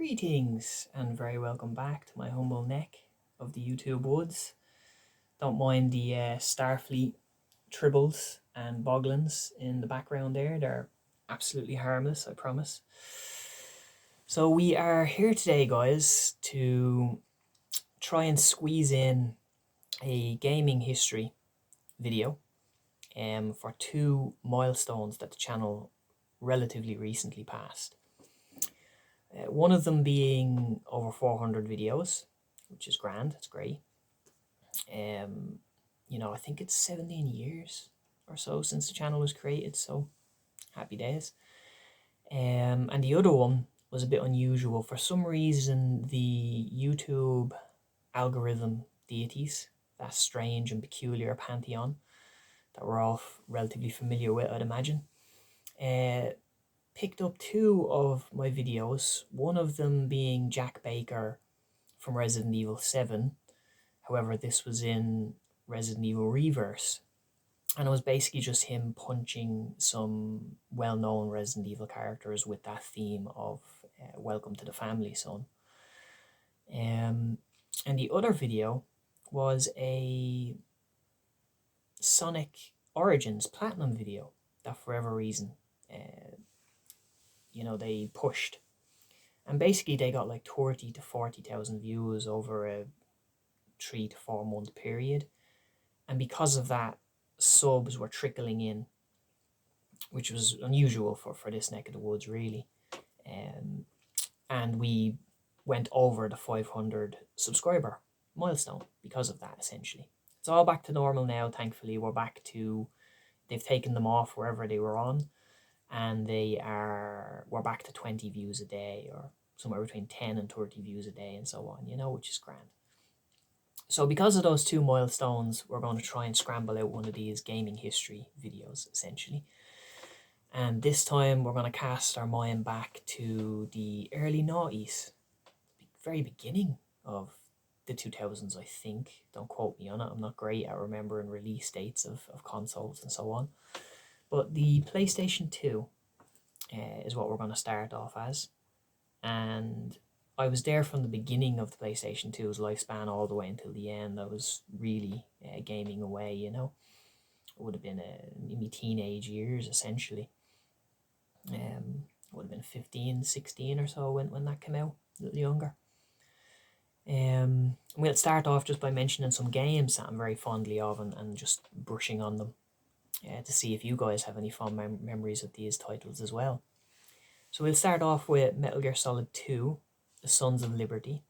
Greetings and very welcome back to my humble neck of the YouTube woods. Don't mind the Starfleet tribbles and boglins in the background there. They're absolutely harmless, I promise. So we are here today, guys, to try and squeeze in a gaming history video for two milestones that the channel relatively recently passed. One of them being over 400 videos, which is grand, it's great. I think it's 17 years or so since the channel was created, so happy days. And the other one was a bit unusual. For some reason, the YouTube algorithm deities, that strange and peculiar pantheon that we're all relatively familiar with, I'd imagine, picked up two of my videos, one of them being Jack Baker from Resident Evil 7. However, this was in Resident Evil Reverse, and it was basically just him punching some well-known Resident Evil characters with that theme of welcome to the family, son. And the other video was a Sonic Origins Platinum video that for whatever reason they pushed, and basically they got like 30 to 40,000 views over a 3 to 4 month period, and because of that, subs were trickling in, which was unusual for this neck of the woods, really. And we went over the 500 subscriber milestone because of that. Essentially, it's all back to normal now, thankfully. They've taken them off wherever they were on, and we're back to 20 views a day, or somewhere between 10 and 30 views a day, and so on, which is grand. So because of those two milestones, we're going to try and scramble out one of these gaming history videos, essentially. And this time we're going to cast our mind back to the early noughties, very beginning of the 2000s, I think. Don't quote me on it, I'm not great at remembering release dates of consoles and so on. But the PlayStation 2 is what we're going to start off as. And I was there from the beginning of the PlayStation 2's lifespan all the way until the end. I was really gaming away, It would have been in my teenage years, essentially. Would have been 15, 16 or so when that came out, a little younger. We'll start off just by mentioning some games that I'm very fondly of and just brushing on them to see if you guys have any fond memories of these titles as well. So we'll start off with Metal Gear Solid 2, The Sons of Liberty,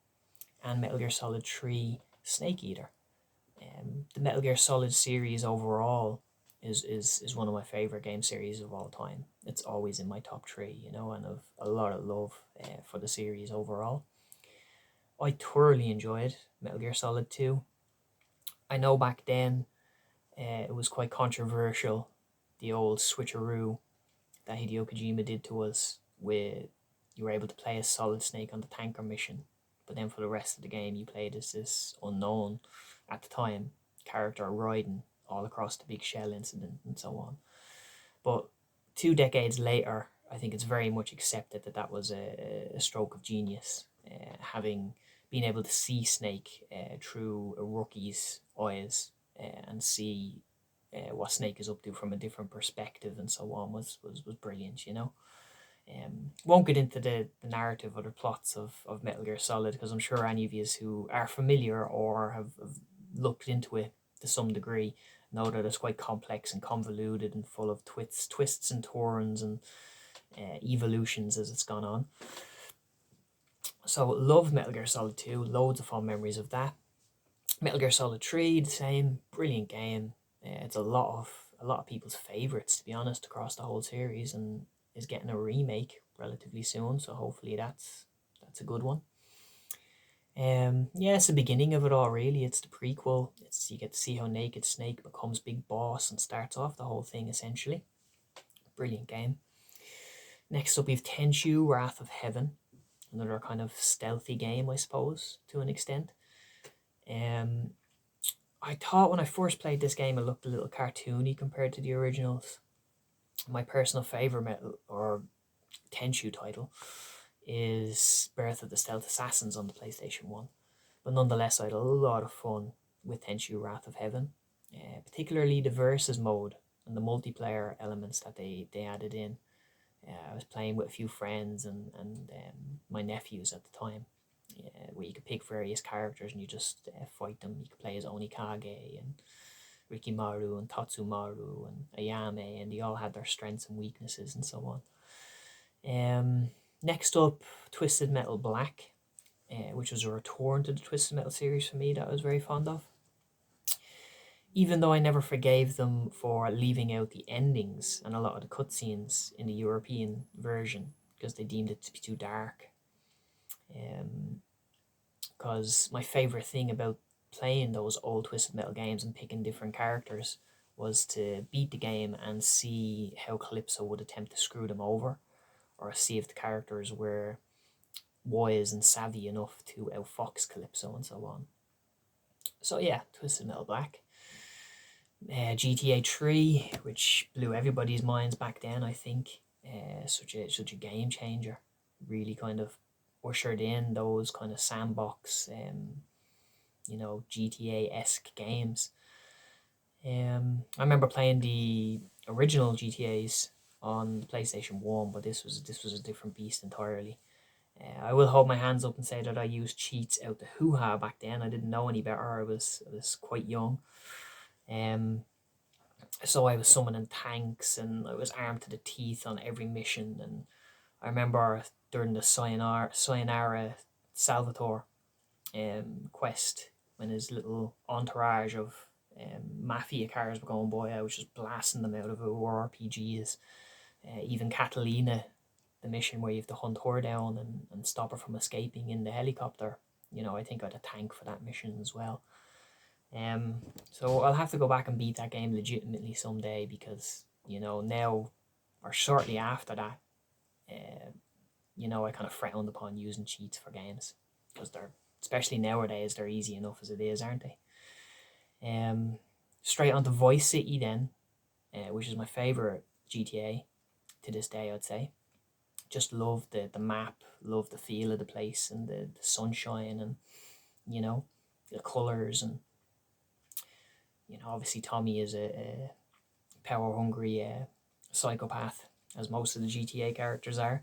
and Metal Gear Solid 3, Snake Eater. The Metal Gear Solid series overall is one of my favourite game series of all time. It's always in my top 3, and I've a lot of love for the series overall. I thoroughly enjoyed Metal Gear Solid 2. I know back then it was quite controversial, the old switcheroo that Hideo Kojima did to us, with you were able to play as Solid Snake on the tanker mission, but then for the rest of the game you played as this unknown, at the time, character riding all across the big shell incident and so on. But 2 decades later, I think it's very much accepted that was a stroke of genius, being able to see Snake through a rookie's eyes and see what Snake is up to from a different perspective and so on was brilliant, Won't get into the narrative or the plots of Metal Gear Solid, because I'm sure any of you who are familiar or have looked into it to some degree know that it's quite complex and convoluted and full of twists and turns and evolutions as it's gone on. So love Metal Gear Solid 2, loads of fond memories of that. Metal Gear Solid 3, the same, brilliant game. It's a lot of people's favourites, to be honest, across the whole series, and is getting a remake relatively soon, so hopefully that's a good one. It's the beginning of it all, really. It's the prequel. You get to see how Naked Snake becomes Big Boss and starts off the whole thing, essentially. Brilliant game. Next up we have Tenchu, Wrath of Heaven. Another kind of stealthy game, I suppose, to an extent. I thought when I first played this game it looked a little cartoony compared to the originals. My personal favourite Metal or Tenchu title is Birth of the Stealth Assassins on the PlayStation 1. But nonetheless, I had a lot of fun with Tenchu Wrath of Heaven, particularly the versus mode and the multiplayer elements that they added in. I was playing with a few friends and my nephews at the time, where you could pick various characters and you just fight them. You could play as Onikage and Rikimaru and Tatsumaru and Ayame, and they all had their strengths and weaknesses and so on. Next up, Twisted Metal Black, which was a return to the Twisted Metal series for me that I was very fond of. Even though I never forgave them for leaving out the endings and a lot of the cutscenes in the European version because they deemed it to be too dark. Because my favourite thing about playing those old Twisted Metal games and picking different characters was to beat the game and see how Calypso would attempt to screw them over, or see if the characters were wise and savvy enough to outfox Calypso and so on. So yeah, Twisted Metal Black. GTA 3, which blew everybody's minds back then, I think. Such a game changer. Really kind of ushered in those kind of sandbox, GTA-esque games. I remember playing the original GTAs on the PlayStation 1, but this was a different beast entirely. I will hold my hands up and say that I used cheats out the hoo-ha back then. I didn't know any better. I was quite young. So I was summoning tanks and I was armed to the teeth on every mission. And I remember during the Sayonara Salvatore quest, when his little entourage of mafia cars were going by, I was just blasting them out of our RPGs. Even Catalina, the mission where you have to hunt her down and stop her from escaping in the helicopter. I think I had a tank for that mission as well. So I'll have to go back and beat that game legitimately someday because, now or shortly after that, I kind of frowned upon using cheats for games because especially nowadays, they're easy enough as it is, aren't they? Straight onto Vice City then, which is my favourite GTA to this day, I'd say. Just love the map, love the feel of the place and the sunshine and, the colours and, obviously Tommy is a power-hungry psychopath, as most of the GTA characters are.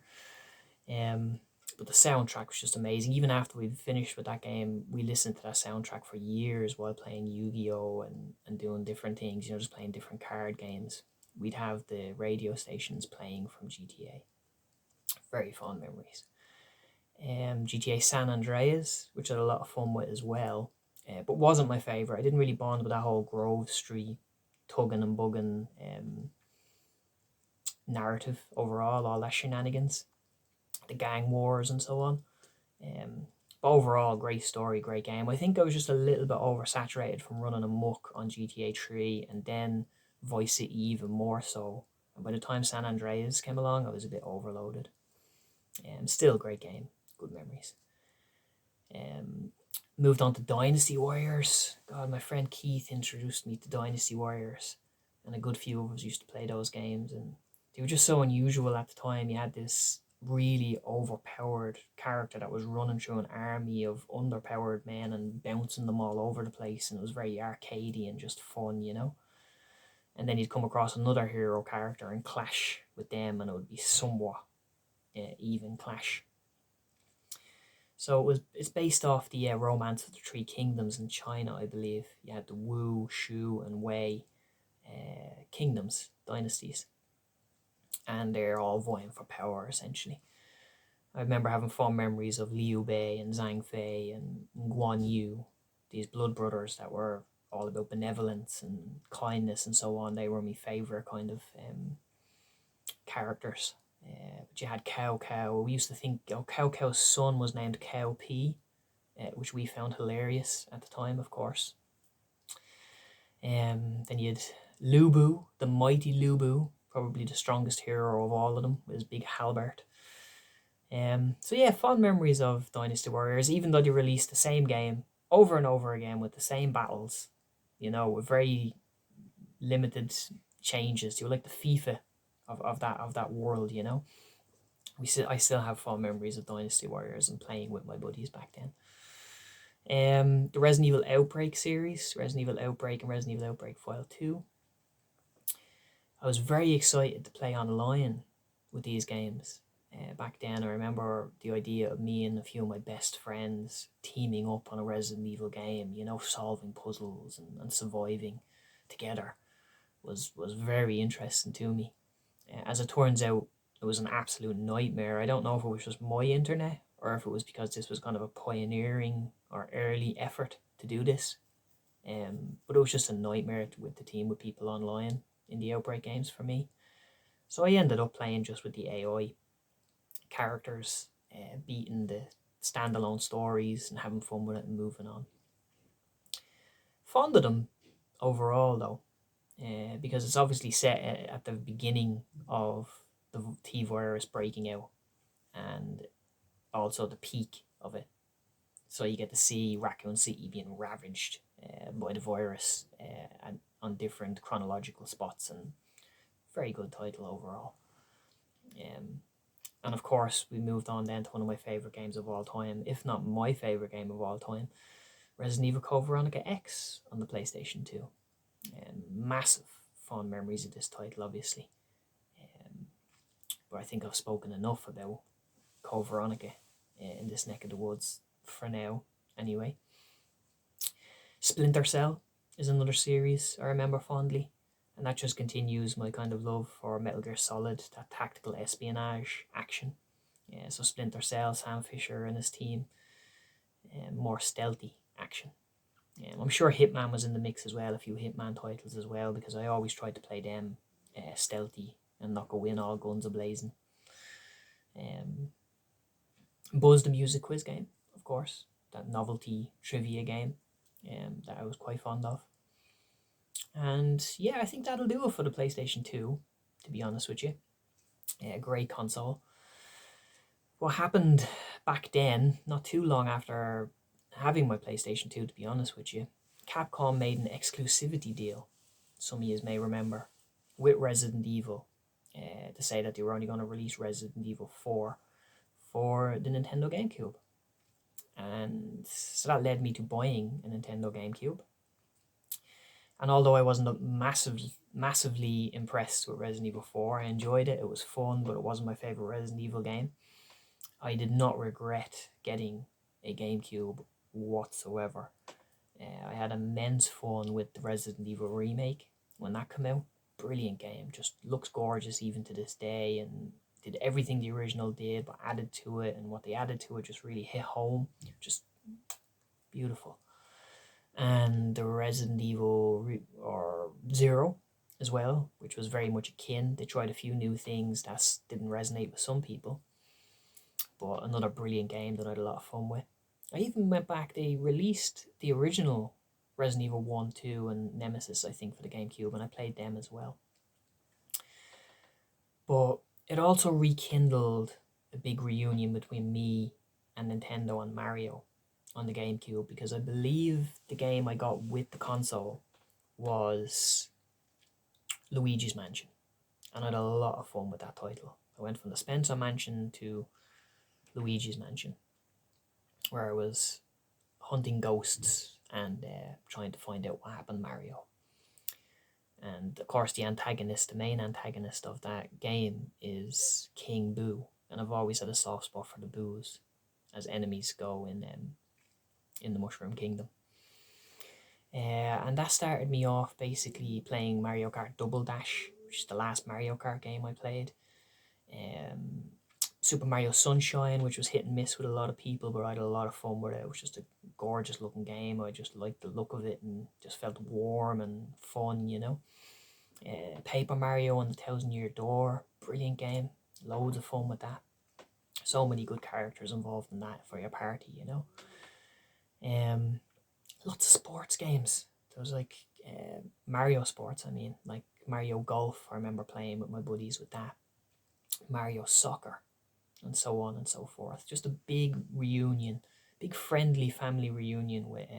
But the soundtrack was just amazing. Even after we finished with that game, we listened to that soundtrack for years while playing Yu-Gi-Oh! And doing different things, just playing different card games. We'd have the radio stations playing from GTA. Very fond memories. GTA San Andreas, which I had a lot of fun with as well. But wasn't my favourite. I didn't really bond with that whole Grove Street tugging and bugging narrative overall, all that shenanigans, the gang wars and so on. But overall, great story, great game. I think I was just a little bit oversaturated from running amok on GTA 3 and then Vice City even more so. And by the time San Andreas came along, I was a bit overloaded. Still a great game, good memories. Moved on to Dynasty Warriors. God, my friend Keith introduced me to Dynasty Warriors, and a good few of us used to play those games, and they were just so unusual at the time. You had this really overpowered character that was running through an army of underpowered men and bouncing them all over the place, and it was very arcadey and just fun, And then you'd come across another hero character and clash with them, and it would be somewhat even clash. So it's based off the Romance of the Three Kingdoms in China, I believe. You had the Wu, Shu, and Wei kingdoms, dynasties. And they're all vying for power, essentially. I remember having fond memories of Liu Bei and Zhang Fei and Guan Yu, these blood brothers that were all about benevolence and kindness and so on. They were my favourite kind of characters. But you had Cao Cao. We used to think Cao Cao's son was named Cao Pi, which we found hilarious at the time, of course. Then you had Lu Bu, the mighty Lu Bu, probably the strongest hero of all of them, with his big halberd. So yeah, fond memories of Dynasty Warriors, even though they released the same game over and over again with the same battles, with very limited changes. They were like the FIFA of that world, I still have fond memories of Dynasty Warriors and playing with my buddies back then. The Resident Evil Outbreak series, Resident Evil Outbreak and Resident Evil Outbreak File 2. I was very excited to play online with these games. Back then, I remember the idea of me and a few of my best friends teaming up on a Resident Evil game, you know, solving puzzles and surviving together was very interesting to me. As it turns out, it was an absolute nightmare. I don't know if it was just my internet or if it was because this was kind of a pioneering or early effort to do this. But it was just a nightmare with the team with people online in the Outbreak games for me. So I ended up playing just with the AI characters, beating the standalone stories and having fun with it and moving on. Fond of them overall though, because it's obviously set at the beginning of the T virus breaking out and also the peak of it. So you get to see Raccoon City being ravaged by the virus and on different chronological spots, and very good title overall. And of course, we moved on then to one of my favourite games of all time, if not my favourite game of all time, Resident Evil Code Veronica X on the PlayStation 2. Massive fond memories of this title, obviously. But I think I've spoken enough about Code Veronica in this neck of the woods for now, anyway. Splinter Cell is another series I remember fondly, and that just continues my kind of love for Metal Gear Solid, that tactical espionage action. So Splinter Cell, Sam Fisher and his team, more stealthy action. I'm sure Hitman was in the mix as well, a few Hitman titles as well, because I always tried to play them stealthy and not go in all guns a-blazing. Buzz the Music Quiz game, of course, that novelty trivia game that I was quite fond of. And yeah, I think that'll do it for the PlayStation 2, to be honest with you. Great console. What happened back then, not too long after having my PlayStation 2, to be honest with you, Capcom made an exclusivity deal, some of you may remember, with Resident Evil, to say that they were only going to release Resident Evil 4 for the Nintendo GameCube. And so that led me to buying a Nintendo GameCube. And although I wasn't massively impressed with Resident Evil 4, I enjoyed it, it was fun, but it wasn't my favourite Resident Evil game. I did not regret getting a GameCube whatsoever. I had immense fun with the Resident Evil remake when that came out. Brilliant game, just looks gorgeous even to this day, and did everything the original did, but added to it, and what they added to it just really hit home. Just beautiful. And the Resident Evil or Zero as well, which was very much akin. They tried a few new things that didn't resonate with some people, but another brilliant game that I had a lot of fun with. I even went back, they released the original Resident Evil 1, 2 and Nemesis, I think, for the GameCube, and I played them as well. But it also rekindled a big reunion between me and Nintendo and Mario on the GameCube, because I believe the game I got with the console was Luigi's Mansion, and I had a lot of fun with that title. I went from the Spencer Mansion to Luigi's Mansion, where I was hunting ghosts and trying to find out what happened to Mario. And of course the main antagonist of that game is King Boo, and I've always had a soft spot for the Boos as enemies go in the Mushroom Kingdom. And that started me off basically playing Mario Kart Double Dash, which is the last Mario Kart game I played. Super Mario Sunshine, which was hit and miss with a lot of people, but I had a lot of fun with it. It was just a gorgeous looking game. I just liked the look of it and just felt warm and fun, you know. Paper Mario and the Thousand Year Door, brilliant game. Loads of fun with that. So many good characters involved in that for your party, you know. Lots of sports games. There was like Mario Sports, like Mario Golf, I remember playing with my buddies with that. Mario Soccer, and so on and so forth. Just a big reunion, big friendly family reunion with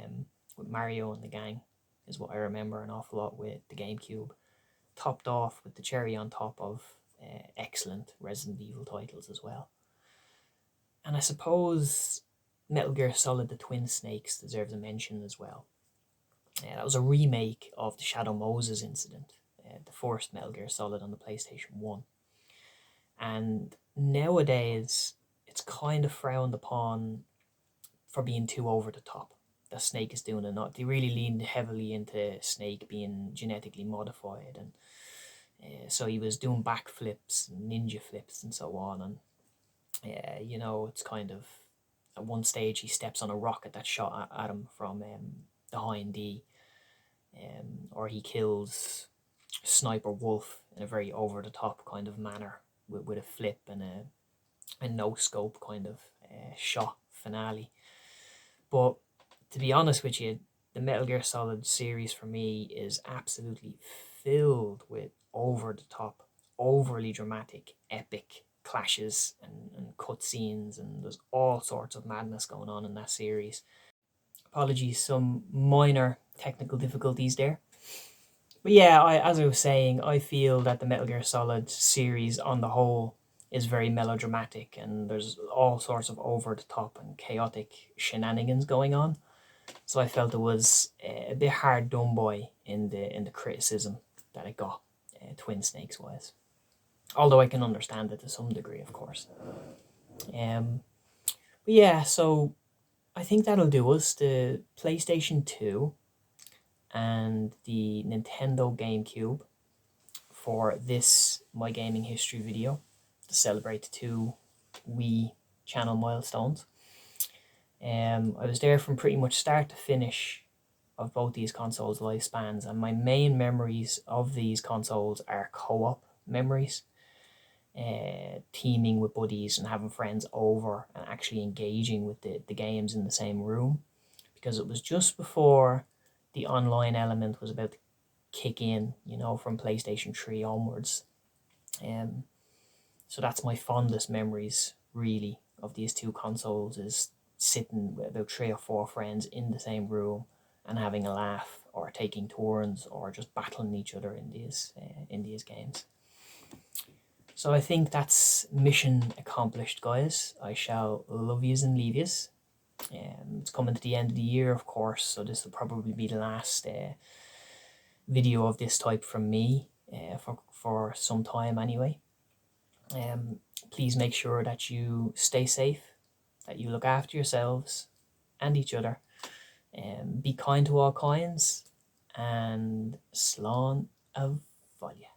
Mario and the gang is what I remember an awful lot with the GameCube. Topped off with the cherry on top of excellent Resident Evil titles as well. And I suppose Metal Gear Solid The Twin Snakes deserves a mention as well. That was a remake of the Shadow Moses incident, the first Metal Gear Solid on the PlayStation 1. And nowadays, it's kind of frowned upon for being too over the top. That Snake is doing it not. They really leaned heavily into Snake being genetically modified, and so he was doing backflips and ninja flips and so on. And you know, it's kind of at one stage he steps on a rocket that shot at him from behind D, or he kills Sniper Wolf in a very over the top kind of manner with a flip and a no scope kind of shot finale. But to be honest with you, the Metal Gear Solid series for me is absolutely filled with over the top, overly dramatic, epic clashes and cutscenes, and there's all sorts of madness going on in that series. Apologies, some minor technical difficulties there. But yeah, as I was saying, I feel that the Metal Gear Solid series on the whole is very melodramatic, and there's all sorts of over the top and chaotic shenanigans going on. So I felt it was a bit hard done by in the criticism that it got, Twin Snakes wise. Although I can understand it to some degree, of course. But yeah, so I think that'll do us. The PlayStation 2 and the Nintendo GameCube for this My Gaming History video to celebrate the 2 Wii channel milestones. I was there from pretty much start to finish of both these consoles' lifespans, and my main memories of these consoles are co-op memories. Teaming with buddies and having friends over and actually engaging with the games in the same room, because it was just before the online element was about to kick in, you know, from PlayStation 3 onwards. So that's my fondest memories, really, of these 2 consoles, is sitting with about 3 or 4 friends in the same room and having a laugh, or taking turns, or just battling each other in these games. So I think that's mission accomplished, guys. I shall love yous and leave yous. It's coming to the end of the year, of course, so this will probably be the last video of this type from me for some time anyway. Please make sure that you stay safe, that you look after yourselves and each other, be kind to all kinds, and slán a bhaile.